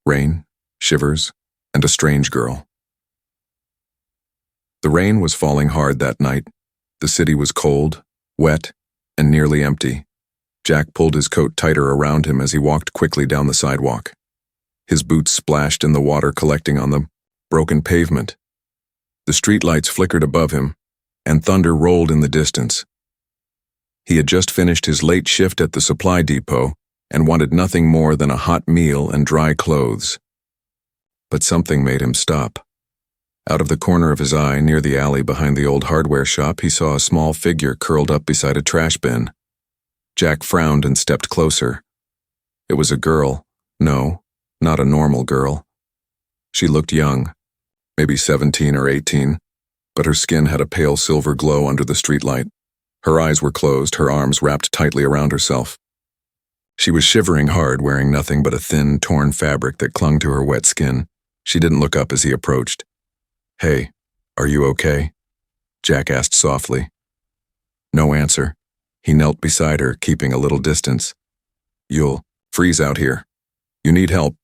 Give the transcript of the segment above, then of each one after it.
Rain, shivers, and a strange girl. The rain was falling hard that night. The city was cold, wet, and nearly empty. Jack pulled his coat tighter around him as he walked quickly down the sidewalk. His boots splashed in the water collecting on the broken pavement. The streetlights flickered above him, and thunder rolled in the distance. He had just finished his late shift at the supply depot and wanted nothing more than a hot meal and dry clothes. But something made him stop. Out of the corner of his eye, near the alley behind the old hardware shop, he saw a small figure curled up beside a trash bin. Jack frowned and stepped closer. It was a girl. No, not a normal girl. She looked young, maybe 17 or 18, but her skin had a pale silver glow under the streetlight. Her eyes were closed, her arms wrapped tightly around herself. She was shivering hard, wearing nothing but a thin, torn fabric that clung to her wet skin. She didn't look up as he approached. "Hey, are you okay?" Jack asked softly. No answer. He knelt beside her, keeping a little distance. "You'll freeze out here. You need help."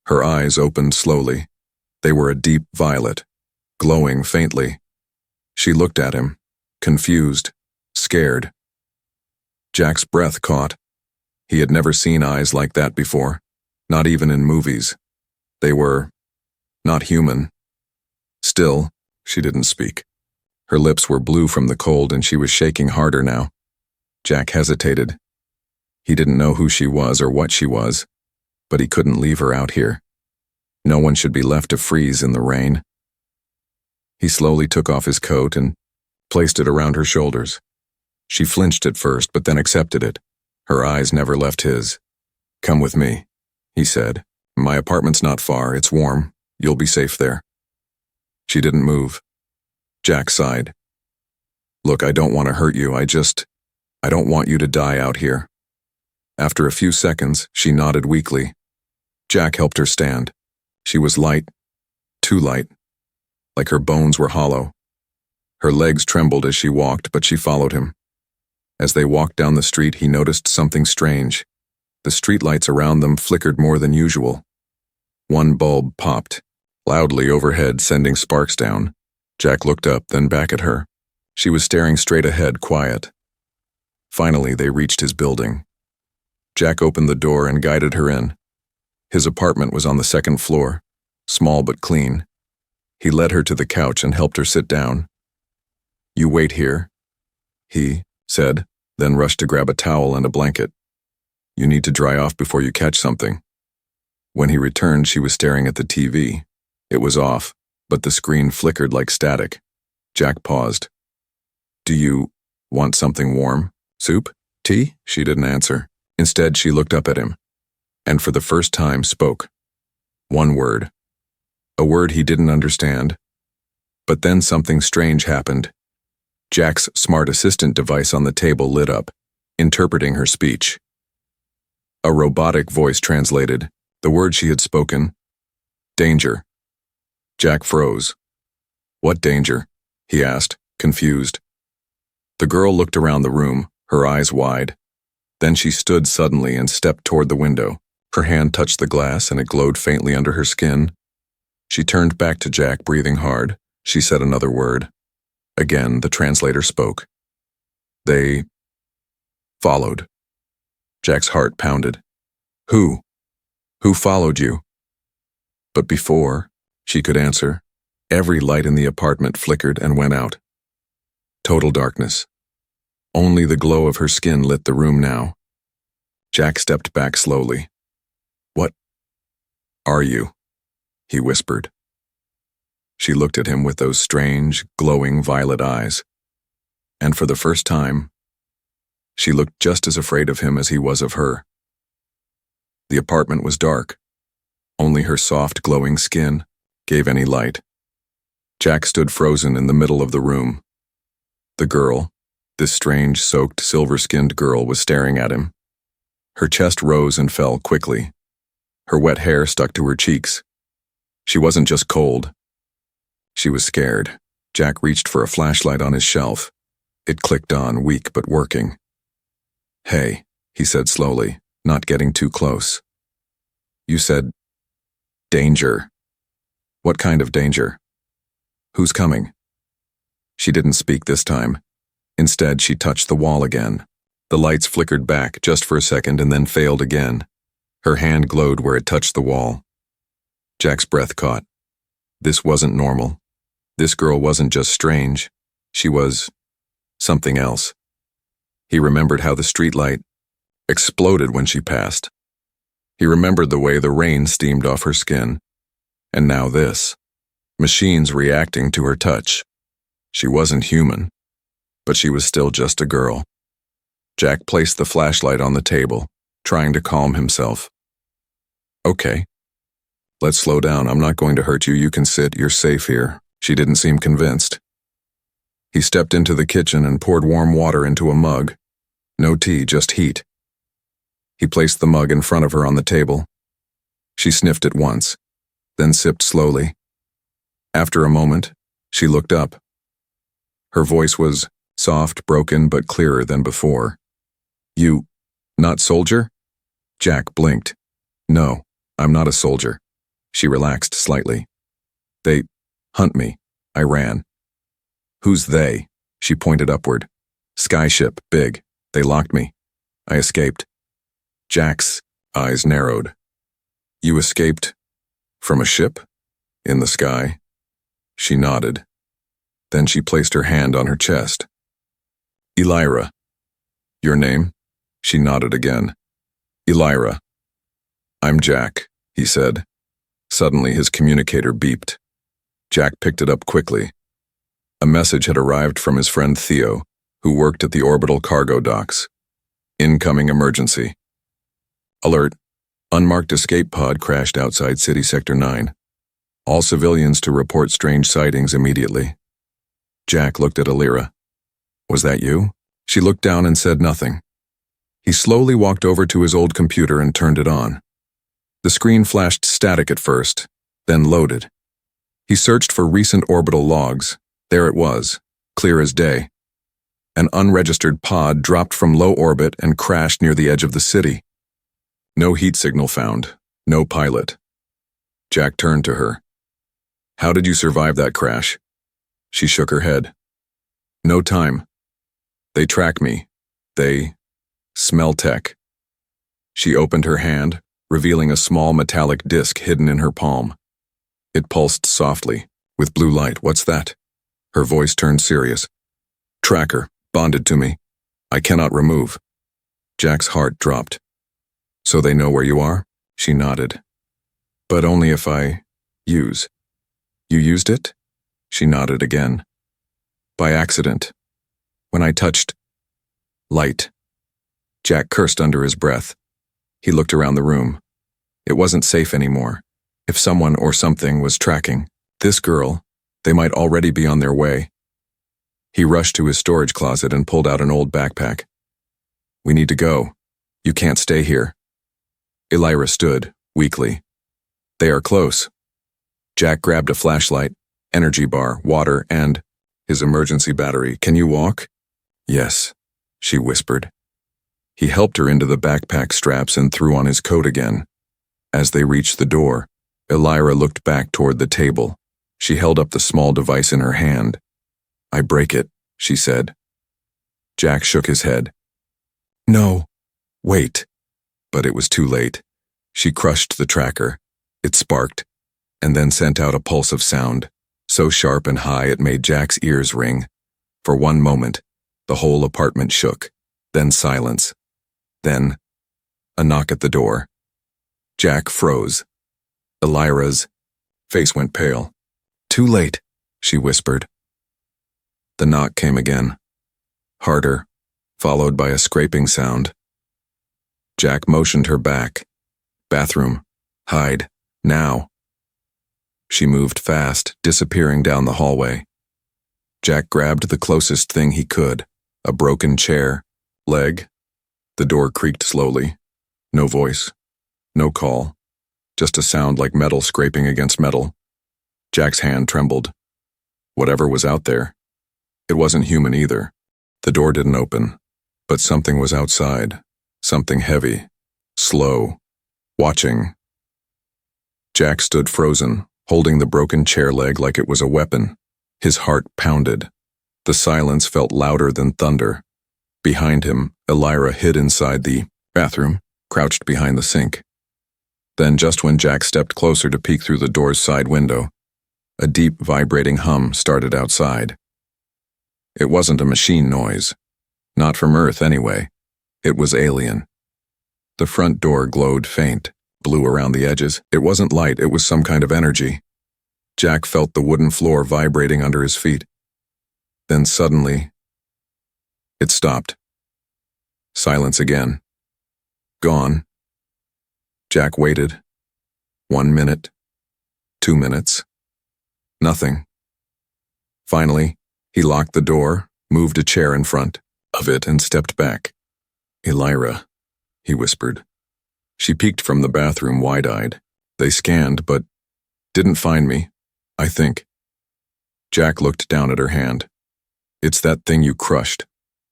Her eyes opened slowly. They were a deep violet, glowing faintly. She looked at him, confused, scared. Jack's breath caught. He had never seen eyes like that before, not even in movies. They were not human. Still, she didn't speak. Her lips were blue from the cold and she was shaking harder now. Jack hesitated. He didn't know who she was or what she was, but he couldn't leave her out here. No one should be left to freeze in the rain. He slowly took off his coat and placed it around her shoulders. She flinched at first, but then accepted it. Her eyes never left his. "Come with me," he said. "My apartment's not far, it's warm. You'll be safe there." She didn't move. Jack sighed. "Look, I don't want to hurt you, I don't want you to die out here." After a few seconds, she nodded weakly. Jack helped her stand. She was light, too light, like her bones were hollow. Her legs trembled as she walked, but she followed him. As they walked down the street, he noticed something strange. The streetlights around them flickered more than usual. One bulb popped, loudly overhead, sending sparks down. Jack looked up, then back at her. She was staring straight ahead, quiet. Finally, they reached his building. Jack opened the door and guided her in. His apartment was on the second floor, small but clean. He led her to the couch and helped her sit down. "You wait here," he said, then rushed to grab a towel and a blanket. "You need to dry off before you catch something." When he returned, she was staring at the TV. It was off, but the screen flickered like static. Jack paused. "Do you want something warm? Soup? Tea?" She didn't answer. Instead, she looked up at him, and for the first time spoke. One word. A word he didn't understand. But then something strange happened. Jack's smart assistant device on the table lit up, interpreting her speech. A robotic voice translated the word she had spoken. "Danger." Jack froze. "What danger?" he asked, confused. The girl looked around the room, her eyes wide. Then she stood suddenly and stepped toward the window. Her hand touched the glass and it glowed faintly under her skin. She turned back to Jack, breathing hard. She said another word. Again, the translator spoke. "They followed." Jack's heart pounded. Who? Who followed you?" But before she could answer, every light in the apartment flickered and went out. Total darkness. Only the glow of her skin lit the room now. Jack stepped back slowly. "What are you?" he whispered. She looked at him with those strange, glowing violet eyes. And for the first time, she looked just as afraid of him as he was of her. The apartment was dark. Only her soft, glowing skin gave any light. Jack stood frozen in the middle of the room. The girl, this strange, soaked, silver-skinned girl, was staring at him. Her chest rose and fell quickly. Her wet hair stuck to her cheeks. She wasn't just cold. She was scared. Jack reached for a flashlight on his shelf. It clicked on, weak but working. "Hey," he said slowly, not getting too close. "You said Danger. What kind of danger? Who's coming? She didn't speak this time. Instead, she touched the wall again. The lights flickered back just for a second and then failed again. Her hand glowed where it touched the wall. Jack's breath caught. This wasn't normal. This girl wasn't just strange. She was something else. He remembered how the streetlight exploded when she passed. He remembered the way the rain steamed off her skin. And now this. Machines reacting to her touch. She wasn't human, but she was still just a girl. Jack placed the flashlight on the table, trying to calm himself. Okay. Let's slow down. I'm not going to hurt you. You can sit. You're safe here. She didn't seem convinced. He stepped into the kitchen and poured warm water into a mug. No tea, just heat. He placed the mug in front of her on the table. She sniffed it once, then sipped slowly. After a moment, she looked up. Her voice was soft, broken, but clearer than before. You, not soldier? Jack blinked. No, I'm not a soldier. She relaxed slightly. They hunt me. I ran. Who's they? She pointed upward. Skyship, big. They locked me. I escaped. Jack's eyes narrowed. You escaped from a ship? In the sky? She nodded. Then she placed her hand on her chest. Elira. Your name? She nodded again. Elira. I'm Jack, he said. Suddenly his communicator beeped. Jack picked it up quickly. A message had arrived from his friend Theo, who worked at the orbital cargo docks. Incoming emergency. Alert. Unmarked escape pod crashed outside City Sector 9. All civilians to report strange sightings immediately. Jack looked at Elira. Was that you? She looked down and said nothing. He slowly walked over to his old computer and turned it on. The screen flashed static at first, then loaded. He searched for recent orbital logs. There it was, clear as day. An unregistered pod dropped from low orbit and crashed near the edge of the city. No heat signal found, no pilot. Jack turned to her. How did you survive that crash? She shook her head. No time. They track me. They smell tech. She opened her hand, revealing a small metallic disc hidden in her palm. It pulsed softly, with blue light. What's that? Her voice turned serious. Tracker, bonded to me. I cannot remove. Jack's heart dropped. So they know where you are? She nodded. But only if I use. You used it? She nodded again. By accident. When I touched light. Jack cursed under his breath. He looked around the room. It wasn't safe anymore. If someone or something was tracking this girl, they might already be on their way. He rushed to his storage closet and pulled out an old backpack. We need to go. You can't stay here. Elira stood, weakly. They are close. Jack grabbed a flashlight, energy bar, water, and his emergency battery. Can you walk? Yes, she whispered. He helped her into the backpack straps and threw on his coat again. As they reached the door, Elira looked back toward the table. She held up the small device in her hand. I break it, she said. Jack shook his head. No, wait. But it was too late. She crushed the tracker. It sparked, and then sent out a pulse of sound, so sharp and high it made Jack's ears ring. For one moment, the whole apartment shook, then silence. Then, a knock at the door. Jack froze. Elira's face went pale. Too late, she whispered. The knock came again, harder, followed by a scraping sound. Jack motioned her back. Bathroom. Hide. Now. She moved fast, disappearing down the hallway. Jack grabbed the closest thing he could, a broken chair, leg. The door creaked slowly. No voice. No call. Just a sound like metal scraping against metal. Jack's hand trembled. Whatever was out there. It wasn't human either. The door didn't open, but something was outside. Something heavy, slow, watching. Jack stood frozen, holding the broken chair leg like it was a weapon. His heart pounded. The silence felt louder than thunder. Behind him, Elira hid inside the bathroom, crouched behind the sink. Then, just when Jack stepped closer to peek through the door's side window, a deep, vibrating hum started outside. It wasn't a machine noise. Not from Earth, anyway. It was alien. The front door glowed faint, blue around the edges. It wasn't light, it was some kind of energy. Jack felt the wooden floor vibrating under his feet. Then suddenly, it stopped. Silence again. Gone. Jack waited. 1 minute. 2 minutes. Nothing. Finally, he locked the door, moved a chair in front of it, and stepped back. "Elira," he whispered. She peeked from the bathroom wide-eyed. "They scanned, but didn't find me, I think." Jack looked down at her hand. "It's that thing you crushed.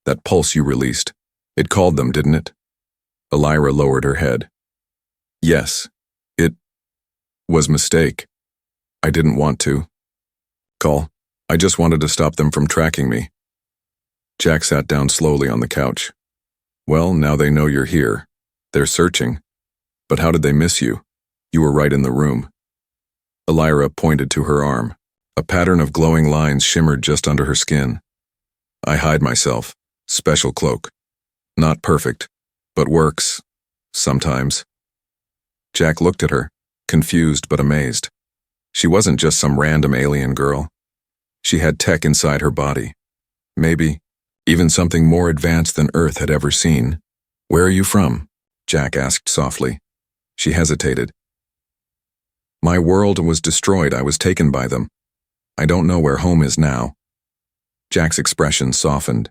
That pulse you released. It called them, didn't it?" Elira lowered her head. "Yes. It was mistake. I didn't want to call. I just wanted to stop them from tracking me." Jack sat down slowly on the couch. "Well, now they know you're here. They're searching. But how did they miss you? You were right in the room." Elira pointed to her arm. A pattern of glowing lines shimmered just under her skin. "I hide myself. Special cloak. Not perfect, but works. Sometimes." Jack looked at her, confused but amazed. She wasn't just some random alien girl. She had tech inside her body. Maybe even something more advanced than Earth had ever seen. "Where are you from?" Jack asked softly. She hesitated. "My world was destroyed. I was taken by them. I don't know where home is now." Jack's expression softened.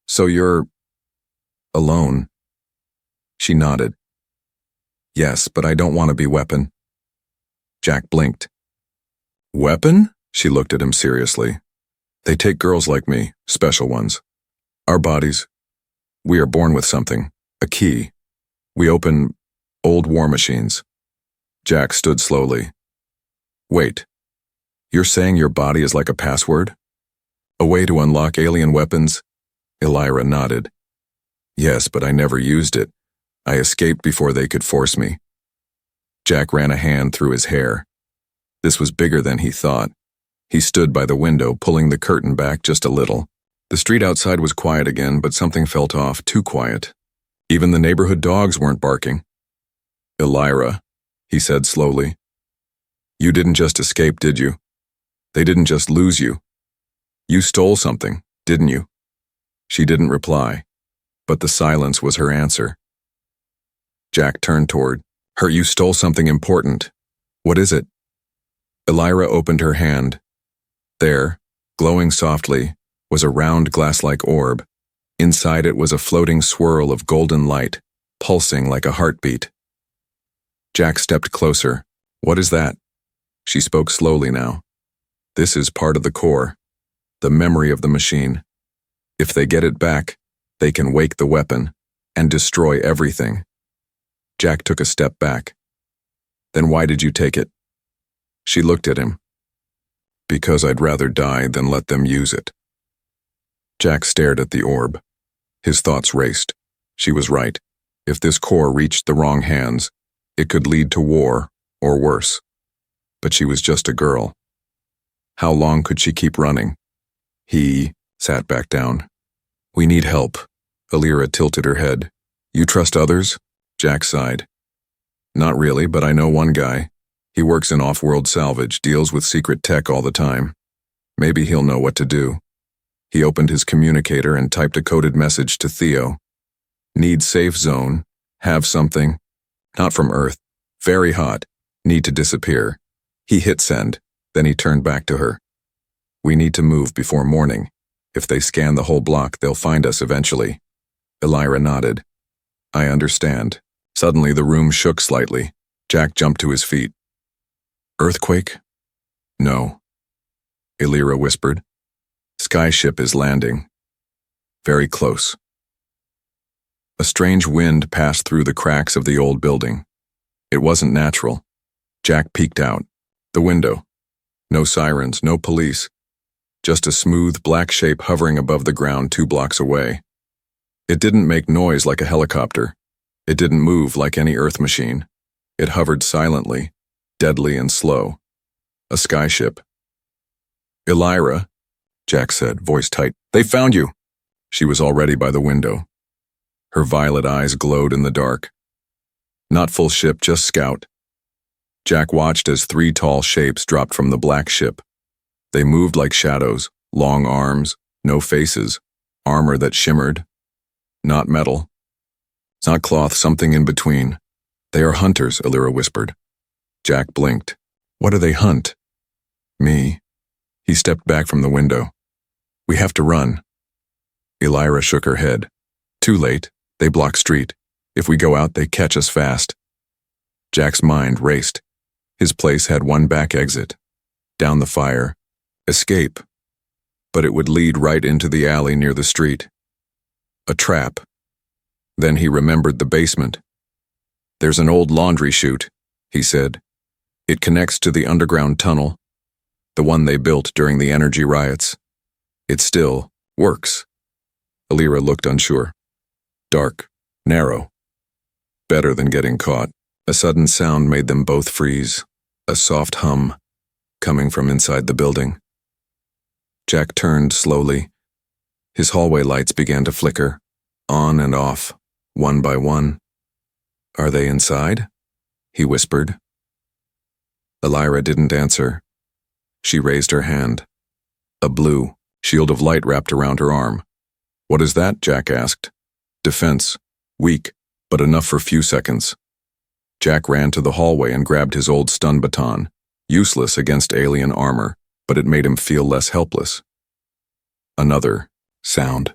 "So you're alone?" She nodded. "Yes, but I don't want to be weapon." Jack blinked. "Weapon?" She looked at him seriously. "They take girls like me, special ones. Our bodies. We are born with something, a key. We open old war machines." Jack stood slowly. "Wait. You're saying your body is like a password? A way to unlock alien weapons?" Elira nodded. "Yes, but I never used it. I escaped before they could force me." Jack ran a hand through his hair. This was bigger than he thought. He stood by the window, pulling the curtain back just a little. The street outside was quiet again, but something felt off, too quiet. Even the neighborhood dogs weren't barking. "Elira," he said slowly. "You didn't just escape, did you? They didn't just lose you. You stole something, didn't you?" She didn't reply, but the silence was her answer. Jack turned toward her. "You stole something important. What is it?" Elira opened her hand. There, glowing softly, was a round glass-like orb. Inside it was a floating swirl of golden light, pulsing like a heartbeat. Jack stepped closer. "What is that?" She spoke slowly now. "This is part of the core, the memory of the machine. If they get it back, they can wake the weapon and destroy everything." Jack took a step back. "Then why did you take it?" She looked at him. "Because I'd rather die than let them use it." Jack stared at the orb. His thoughts raced. She was right. If this core reached the wrong hands, it could lead to war, or worse. But she was just a girl. How long could she keep running? He sat back down. "We need help." Elira tilted her head. "You trust others?" Jack sighed. "Not really, but I know one guy. He works in off-world salvage, deals with secret tech all the time. Maybe he'll know what to do." He opened his communicator and typed a coded message to Theo. "Need safe zone. Have something. Not from Earth. Very hot. Need to disappear." He hit send, then he turned back to her. "We need to move before morning. If they scan the whole block, they'll find us eventually." Elira nodded. "I understand." Suddenly the room shook slightly. Jack jumped to his feet. "Earthquake?" "No." Elira whispered. "Skyship is landing. Very close." A strange wind passed through the cracks of the old building. It wasn't natural. Jack peeked out. The window. No sirens, no police. Just a smooth, black shape hovering above the ground 2 blocks away. It didn't make noise like a helicopter. It didn't move like any Earth machine. It hovered silently, deadly and slow. A skyship. "Elira," Jack said, voice tight. "They found you." She was already by the window. Her violet eyes glowed in the dark. Not full ship, just scout. Jack watched as 3 tall shapes dropped from the black ship. They moved like shadows, long arms, no faces, armor that shimmered. Not metal. Not cloth, something in between. "They are hunters," Elira whispered. Jack blinked. "What do they hunt?" "Me." He stepped back from the window. "We have to run." Elira shook her head. "Too late. They block street. If we go out, they catch us fast." Jack's mind raced. His place had one back exit. Down the fire. Escape. But it would lead right into the alley near the street. A trap. Then he remembered the basement. "There's an old laundry chute," he said. "It connects to the underground tunnel, the one they built during the energy riots. It still works." Elira looked unsure. Dark. Narrow. Better than getting caught. A sudden sound made them both freeze. A soft hum, coming from inside the building. Jack turned slowly. His hallway lights began to flicker, on and off, one by one. "Are they inside?" he whispered. Elira didn't answer. She raised her hand. A blue shield of light wrapped around her arm. "What is that?" Jack asked. "Defense. Weak, but enough for few seconds." Jack ran to the hallway and grabbed his old stun baton, useless against alien armor, but it made him feel less helpless. Another sound.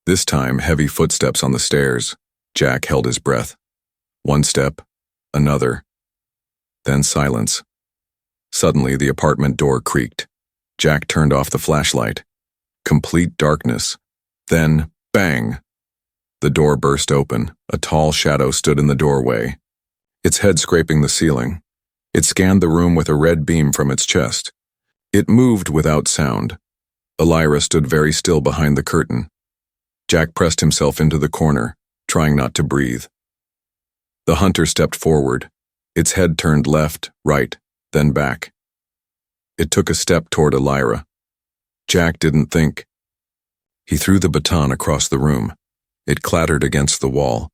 This time, heavy footsteps on the stairs. Jack held his breath. One step, another. Then silence. Suddenly, the apartment door creaked. Jack turned off the flashlight. Complete darkness. Then, bang! The door burst open. A tall shadow stood in the doorway, its head scraping the ceiling. It scanned the room with a red beam from its chest. It moved without sound. Elira stood very still behind the curtain. Jack pressed himself into the corner, trying not to breathe. The hunter stepped forward. Its head turned left, right, then back. It took a step toward Elira. Jack didn't think. He threw the baton across the room. It clattered against the wall.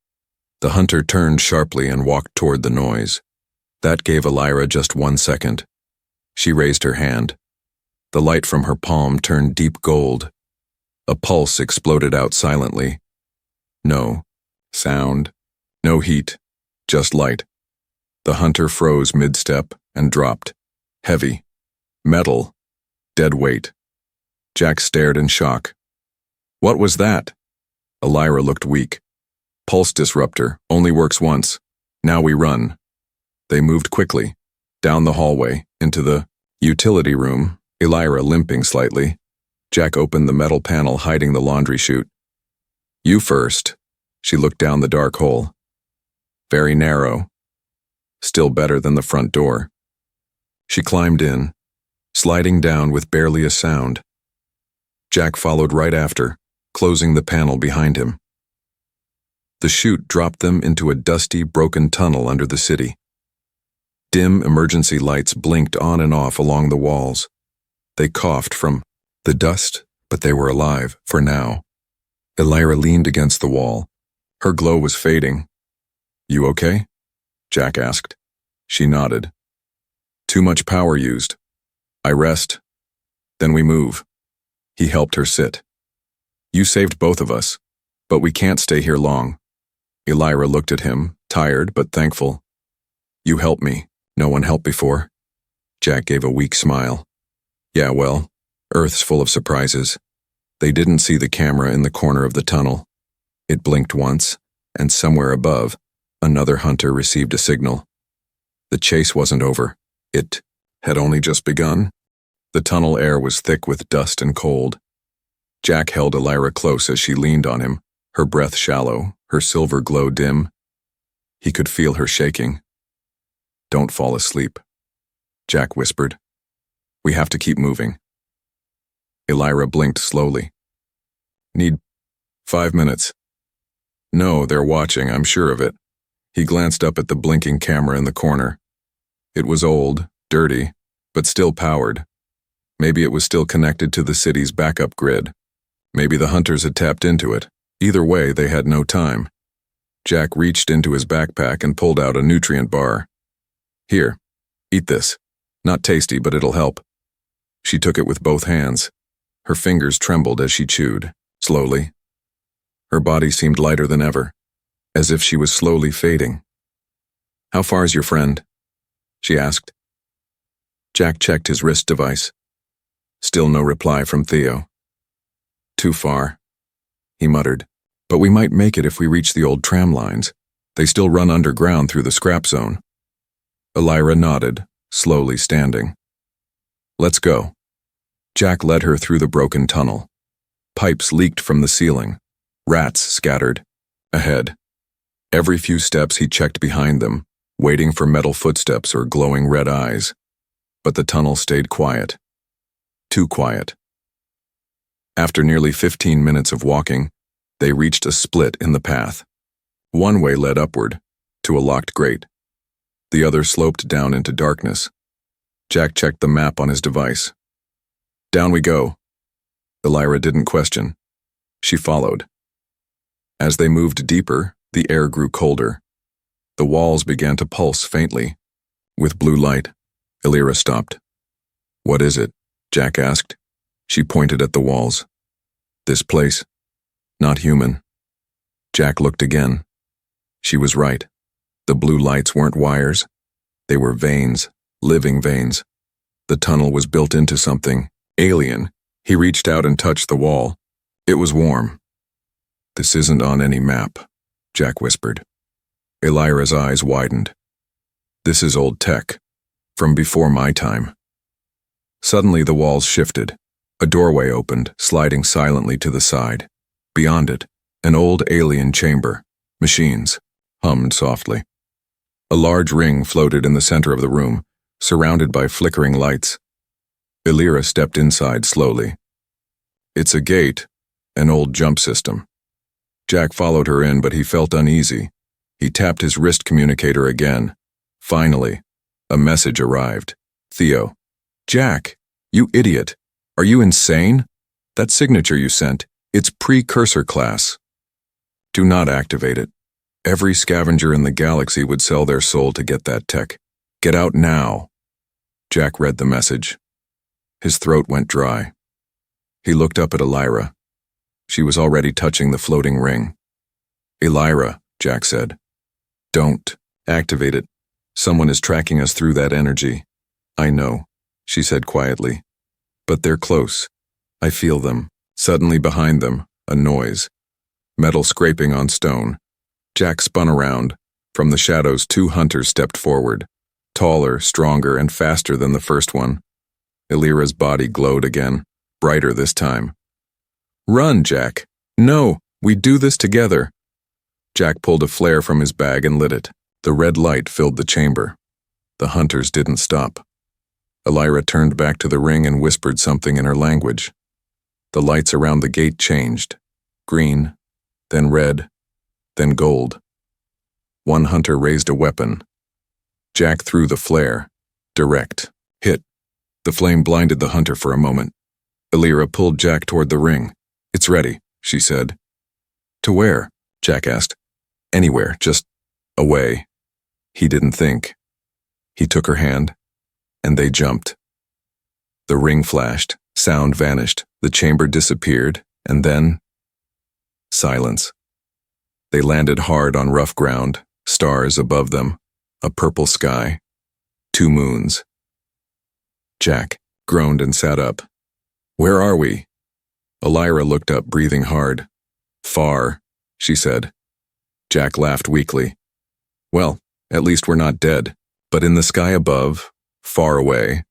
The hunter turned sharply and walked toward the noise. That gave Elira just 1 second. She raised her hand. The light from her palm turned deep gold. A pulse exploded out silently. No sound, no heat, just light. The hunter froze mid-step and dropped. Heavy. Metal. Dead weight. Jack stared in shock. What was that? Elira looked weak. Pulse disruptor, only works once. Now we run. They moved quickly, down the hallway, into the utility room, Elira limping slightly. Jack opened the metal panel hiding the laundry chute. You first. She looked down the dark hole. Very narrow. Still better than the front door. She climbed in, sliding down with barely a sound. Jack followed right after, closing the panel behind him. The chute dropped them into a dusty, broken tunnel under the city. Dim emergency lights blinked on and off along the walls. They coughed from the dust, but they were alive, for now. Elira leaned against the wall. Her glow was fading. You okay? Jack asked. She nodded. Too much power used. I rest. Then we move. He helped her sit. You saved both of us, but we can't stay here long. Elira looked at him, tired but thankful. You helped me. No one helped before. Jack gave a weak smile. Yeah, well, Earth's full of surprises. They didn't see the camera in the corner of the tunnel. It blinked once, and somewhere above, another hunter received a signal. The chase wasn't over. It had only just begun. The tunnel air was thick with dust and cold. Jack held Elira close as she leaned on him, her breath shallow, her silver glow dim. He could feel her shaking. Don't fall asleep, Jack whispered. We have to keep moving. Elira blinked slowly. Need 5 minutes. No, they're watching, I'm sure of it. He glanced up at the blinking camera in the corner. It was old, dirty, but still powered. Maybe it was still connected to the city's backup grid. Maybe the hunters had tapped into it. Either way, they had no time. Jack reached into his backpack and pulled out a nutrient bar. Here, eat this. Not tasty, but it'll help. She took it with both hands. Her fingers trembled as she chewed, slowly. Her body seemed lighter than ever, as if she was slowly fading. How far is your friend? She asked. Jack checked his wrist device. Still no reply from Theo. Too far, he muttered. But we might make it if we reach the old tram lines. They still run underground through the scrap zone. Elira nodded, slowly standing. Let's go. Jack led her through the broken tunnel. Pipes leaked from the ceiling. Rats scattered. Ahead. Every few steps he checked behind them, waiting for metal footsteps or glowing red eyes. But the tunnel stayed quiet. Too quiet. After nearly 15 minutes of walking, they reached a split in the path. One way led upward, to a locked grate. The other sloped down into darkness. Jack checked the map on his device. Down we go. Elira didn't question. She followed. As they moved deeper, the air grew colder. The walls began to pulse faintly. With blue light, Elira stopped. What is it? Jack asked. She pointed at the walls. This place. Not human. Jack looked again. She was right. The blue lights weren't wires. They were veins, living veins. The tunnel was built into something, alien. He reached out and touched the wall. It was warm. This isn't on any map, Jack whispered. Elira's eyes widened. This is old tech, from before my time. Suddenly the walls shifted. A doorway opened, sliding silently to the side. Beyond it, an old alien chamber. Machines hummed softly. A large ring floated in the center of the room, surrounded by flickering lights. Elira stepped inside slowly. It's a gate, an old jump system. Jack followed her in, but he felt uneasy. He tapped his wrist communicator again. Finally, a message arrived. Theo. Jack, you idiot. Are you insane? That signature you sent, it's precursor class. Do not activate it. Every scavenger in the galaxy would sell their soul to get that tech. Get out now. Jack read the message. His throat went dry. He looked up at Elira. She was already touching the floating ring. Elira, Jack said. Don't activate it. Someone is tracking us through that energy. I know, she said quietly. But they're close. I feel them. Suddenly behind them, a noise. Metal scraping on stone. Jack spun around. From the shadows, 2 hunters stepped forward. Taller, stronger, and faster than the first one. Elira's body glowed again, brighter this time. Run, Jack. No, we do this together. Jack pulled a flare from his bag and lit it. The red light filled the chamber. The hunters didn't stop. Elira turned back to the ring and whispered something in her language. The lights around the gate changed. Green, then red, then gold. One hunter raised a weapon. Jack threw the flare. Direct. Hit. The flame blinded the hunter for a moment. Elira pulled Jack toward the ring. It's ready, she said. To where? Jack asked. Anywhere, just away. He didn't think. He took her hand, and they jumped. The ring flashed, sound vanished, the chamber disappeared, and then silence. They landed hard on rough ground, stars above them, a purple sky, 2 moons. Jack groaned and sat up. Where are we? Elira looked up, breathing hard. Far, she said. Jack laughed weakly. Well, at least we're not dead. But in the sky above, far away,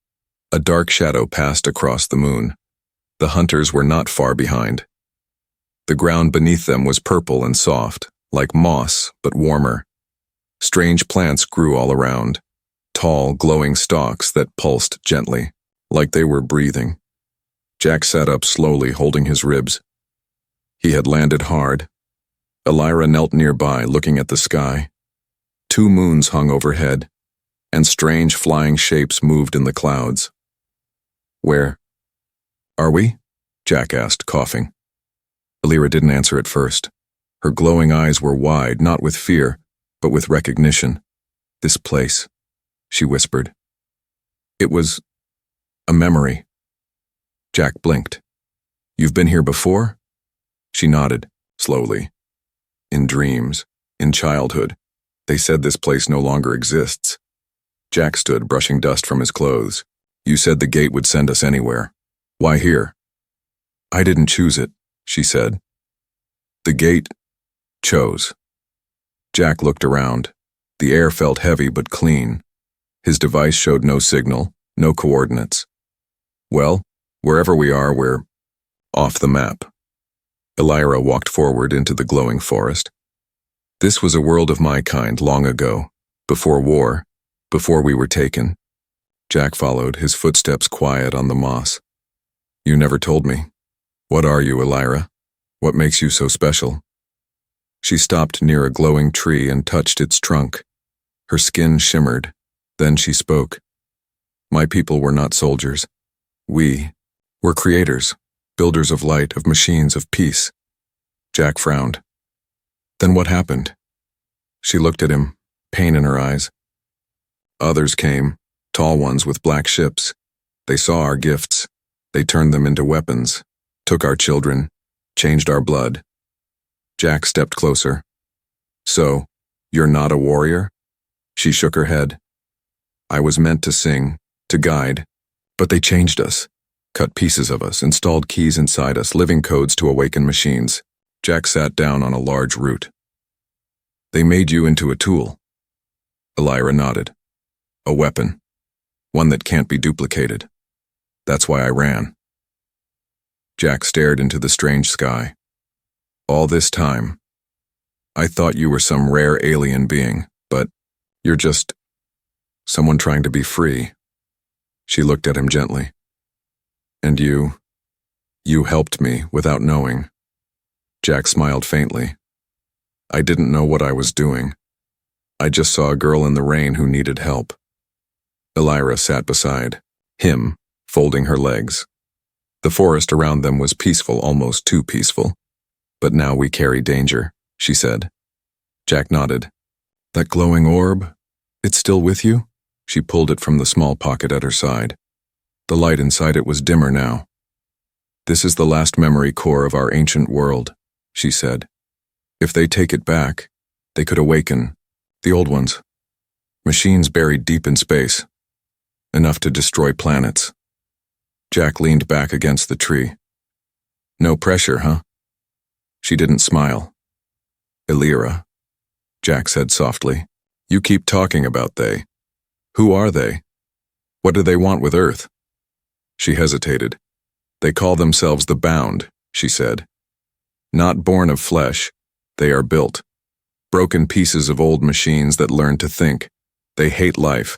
a dark shadow passed across the moon. The hunters were not far behind. The ground beneath them was purple and soft, like moss, but warmer. Strange plants grew all around. tall, glowing stalks that pulsed gently, like they were breathing. Jack sat up slowly, holding his ribs. He had landed hard. Elira knelt nearby, looking at the sky. 2 moons hung overhead, and strange flying shapes moved in the clouds. Where are we? Jack asked, coughing. Elira didn't answer at first. Her glowing eyes were wide, not with fear, but with recognition. This place, she whispered. It was a memory. Jack blinked. You've been here before? She nodded, slowly. In dreams, in childhood, they said this place no longer exists. Jack stood, brushing dust from his clothes. You said the gate would send us anywhere. Why here? I didn't choose it, she said. The gate chose. Jack looked around. The air felt heavy but clean. His device showed no signal, no coordinates. Well, wherever we are, we're off the map. Elira walked forward into the glowing forest. This was a world of my kind long ago, before war, before we were taken. Jack followed, his footsteps quiet on the moss. You never told me. What are you, Elira? What makes you so special? She stopped near a glowing tree and touched its trunk. Her skin shimmered. Then she spoke. My people were not soldiers. We were creators, builders of light, of machines, of peace. Jack frowned. Then what happened? She looked at him, pain in her eyes. Others came, tall ones with black ships. They saw our gifts. They turned them into weapons, took our children, changed our blood. Jack stepped closer. So, you're not a warrior? She shook her head. I was meant to sing, to guide, but they changed us, cut pieces of us, installed keys inside us, living codes to awaken machines. Jack sat down on a large root. They made you into a tool. Elira nodded. A weapon. One that can't be duplicated. That's why I ran. Jack stared into the strange sky. All this time, I thought you were some rare alien being, but you're just someone trying to be free. She looked at him gently. And you helped me without knowing. Jack smiled faintly. I didn't know what I was doing. I just saw a girl in the rain who needed help. Elira sat beside him, folding her legs. The forest around them was peaceful, almost too peaceful. But now we carry danger, she said. Jack nodded. That glowing orb, it's still with you? She pulled it from the small pocket at her side. The light inside it was dimmer now. This is the last memory core of our ancient world, she said. If they take it back, they could awaken the old ones. Machines buried deep in space, enough to destroy planets. Jack leaned back against the tree. No pressure, huh? She didn't smile. Elira, Jack said softly. You keep talking about they. Who are they? What do they want with Earth? She hesitated. They call themselves the Bound, she said. Not born of flesh, they are built. Broken pieces of old machines that learn to think. They hate life.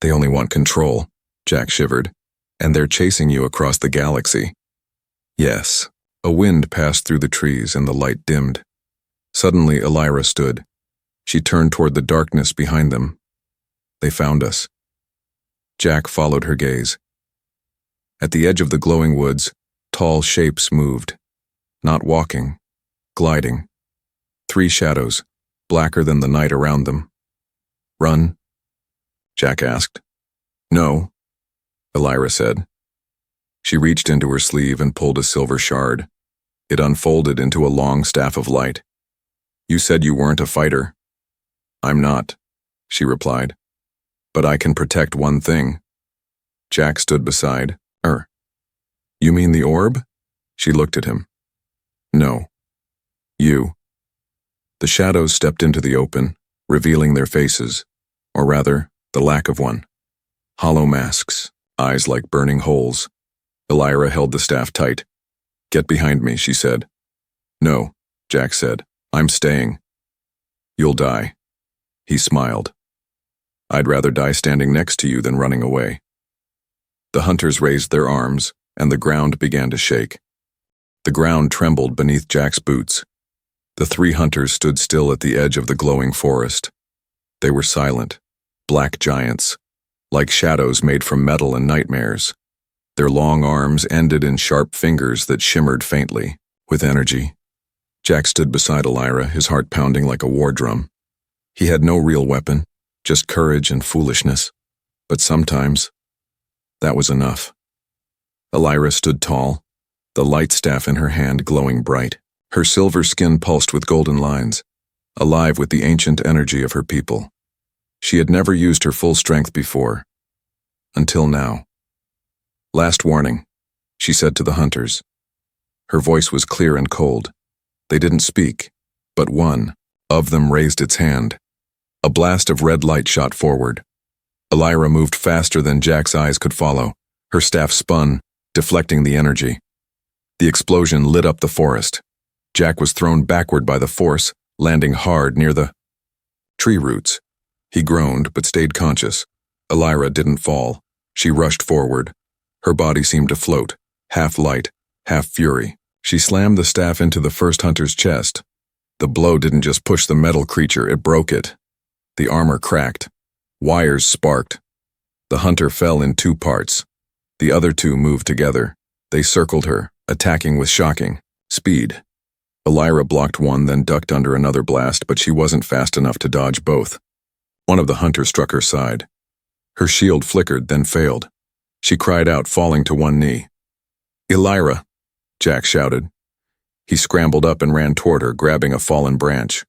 They only want control, Jack shivered. And they're chasing you across the galaxy. Yes. A wind passed through the trees and the light dimmed. Suddenly, Elira stood. She turned toward the darkness behind them. They found us. Jack followed her gaze. At the edge of the glowing woods, tall shapes moved. Not walking, gliding. 3 shadows, blacker than the night around them. Run? Jack asked. No, Elira said. She reached into her sleeve and pulled a silver shard. It unfolded into a long staff of light. You said you weren't a fighter. I'm not, she replied. But I can protect one thing. Jack stood beside her. You mean the orb? She looked at him. No. You. The shadows stepped into the open, revealing their faces, or rather, the lack of one. Hollow masks, eyes like burning holes. Elira held the staff tight. Get behind me, she said. No, Jack said. I'm staying. You'll die. He smiled. I'd rather die standing next to you than running away." The hunters raised their arms, and the ground began to shake. The ground trembled beneath Jack's boots. The three hunters stood still at the edge of the glowing forest. They were silent, black giants, like shadows made from metal and nightmares. Their long arms ended in sharp fingers that shimmered faintly, with energy. Jack stood beside Elira, his heart pounding like a war drum. He had no real weapon, just courage and foolishness. But sometimes, that was enough. Elira stood tall, the light staff in her hand glowing bright. Her silver skin pulsed with golden lines, alive with the ancient energy of her people. She had never used her full strength before, until now. "Last warning," she said to the hunters. Her voice was clear and cold. They didn't speak, but one of them raised its hand. A blast of red light shot forward. Elira moved faster than Jack's eyes could follow. Her staff spun, deflecting the energy. The explosion lit up the forest. Jack was thrown backward by the force, landing hard near the tree roots. He groaned, but stayed conscious. Elira didn't fall. She rushed forward. Her body seemed to float, half light, half fury. She slammed the staff into the first hunter's chest. The blow didn't just push the metal creature, it broke it. The armor cracked. Wires sparked. The hunter fell in two parts. The other two moved together. They circled her, attacking with shocking speed. Elira blocked one, then ducked under another blast, but she wasn't fast enough to dodge both. One of the hunters struck her side. Her shield flickered, then failed. She cried out, falling to one knee. "Elira!" Jack shouted. He scrambled up and ran toward her, grabbing a fallen branch.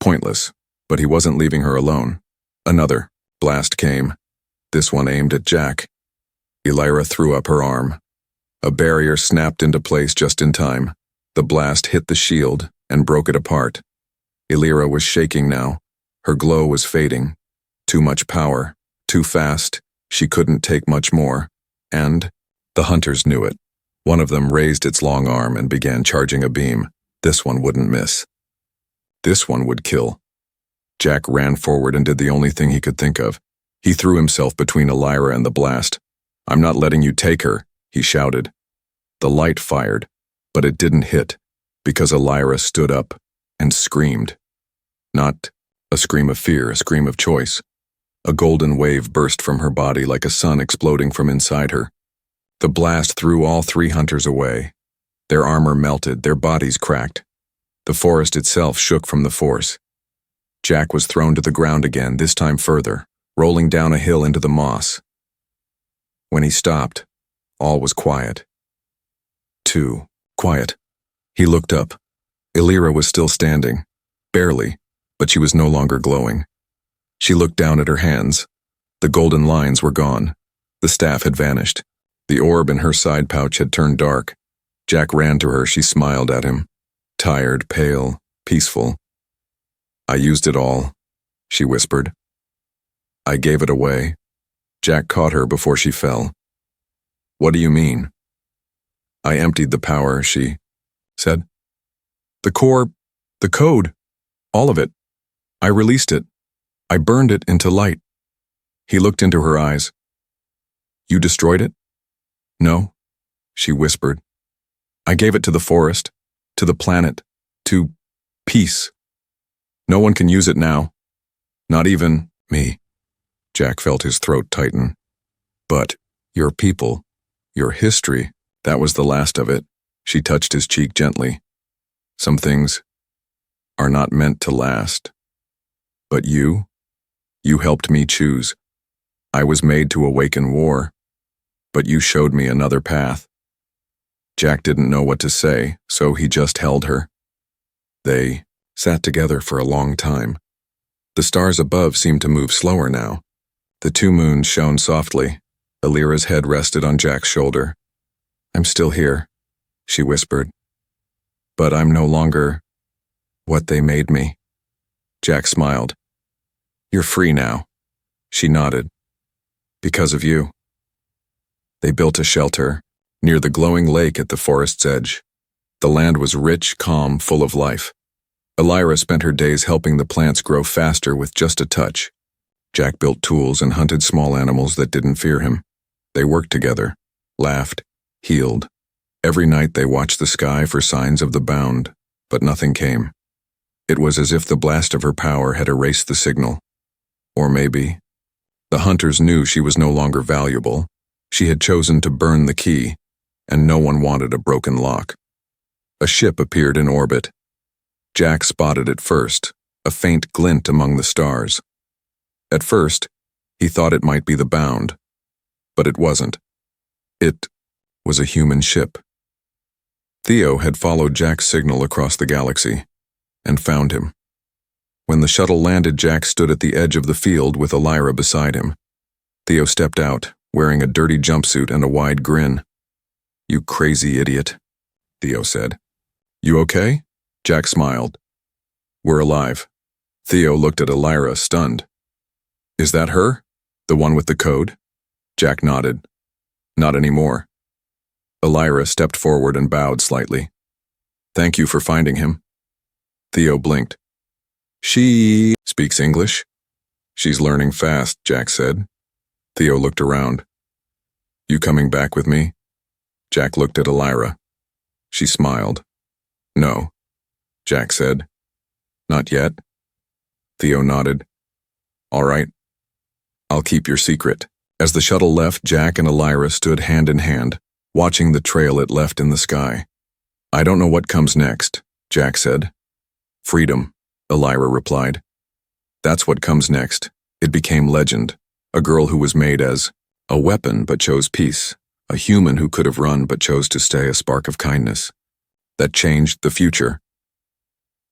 Pointless, but he wasn't leaving her alone. Another blast came, this one aimed at Jack. Elira threw up her arm. A barrier snapped into place just in time. The blast hit the shield and broke it apart. Elira was shaking now. Her glow was fading. Too much power, too fast. She couldn't take much more. And the hunters knew it. One of them raised its long arm and began charging a beam. This one wouldn't miss. This one would kill. Jack ran forward and did the only thing he could think of. He threw himself between Elira and the blast. "I'm not letting you take her," he shouted. The light fired, but it didn't hit, because Elira stood up and screamed. Not a scream of fear, a scream of choice. A golden wave burst from her body like a sun exploding from inside her. The blast threw all three hunters away. Their armor melted, their bodies cracked. The forest itself shook from the force. Jack was thrown to the ground again, this time further, rolling down a hill into the moss. When he stopped, all was quiet. Too quiet. He looked up. Elira was still standing. Barely, but she was no longer glowing. She looked down at her hands. The golden lines were gone. The staff had vanished. The orb in her side pouch had turned dark. Jack ran to her. She smiled at him. Tired, pale, peaceful. "I used it all," she whispered. "I gave it away." Jack caught her before she fell. "What do you mean?" "I emptied the power," she said. "The core, the code, all of it. I released it. I burned it into light." He looked into her eyes. "You destroyed it?" "No," she whispered. "I gave it to the forest, to the planet, to peace. No one can use it now. Not even me." Jack felt his throat tighten. "But your people, your history, that was the last of it." She touched his cheek gently. "Some things are not meant to last. But you helped me choose. I was made to awaken war, but you showed me another path." Jack didn't know what to say, so he just held her. They sat together for a long time. The stars above seemed to move slower now. The two moons shone softly. Elira's head rested on Jack's shoulder. "I'm still here," she whispered. "But I'm no longer what they made me." Jack smiled. "You're free now." She nodded. "Because of you." They built a shelter near the glowing lake at the forest's edge. The land was rich, calm, full of life. Elira spent her days helping the plants grow faster with just a touch. Jack built tools and hunted small animals that didn't fear him. They worked together, laughed, healed. Every night they watched the sky for signs of the bound, but nothing came. It was as if the blast of her power had erased the signal. Or maybe the hunters knew she was no longer valuable. She had chosen to burn the key, and no one wanted a broken lock. A ship appeared in orbit. Jack spotted it first, a faint glint among the stars. At first, he thought it might be the Bound, but it wasn't. It was a human ship. Theo had followed Jack's signal across the galaxy and found him. When the shuttle landed, Jack stood at the edge of the field with Elira beside him. Theo stepped out, wearing a dirty jumpsuit and a wide grin. "You crazy idiot," Theo said. "You okay?" Jack smiled. "We're alive." Theo looked at Elira, stunned. "Is that her? The one with the code?" Jack nodded. "Not anymore." Elira stepped forward and bowed slightly. "Thank you for finding him." Theo blinked. "She speaks English?" "She's learning fast," Jack said. Theo looked around. "You coming back with me?" Jack looked at Elira. She smiled. "No," Jack said. "Not yet?" Theo nodded. "All right. I'll keep your secret." As the shuttle left, Jack and Elira stood hand in hand, watching the trail it left in the sky. "I don't know what comes next," Jack said. "Freedom," Elira replied. "That's what comes next." It became legend. A girl who was made as a weapon but chose peace. A human who could have run but chose to stay, a spark of kindness. That changed the future.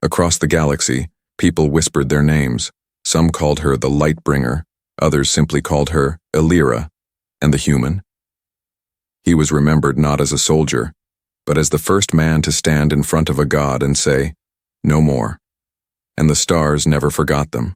Across the galaxy, people whispered their names. Some called her the Lightbringer, others simply called her Elira. And the human? He was remembered not as a soldier, but as the first man to stand in front of a god and say, "No more." And the stars never forgot them.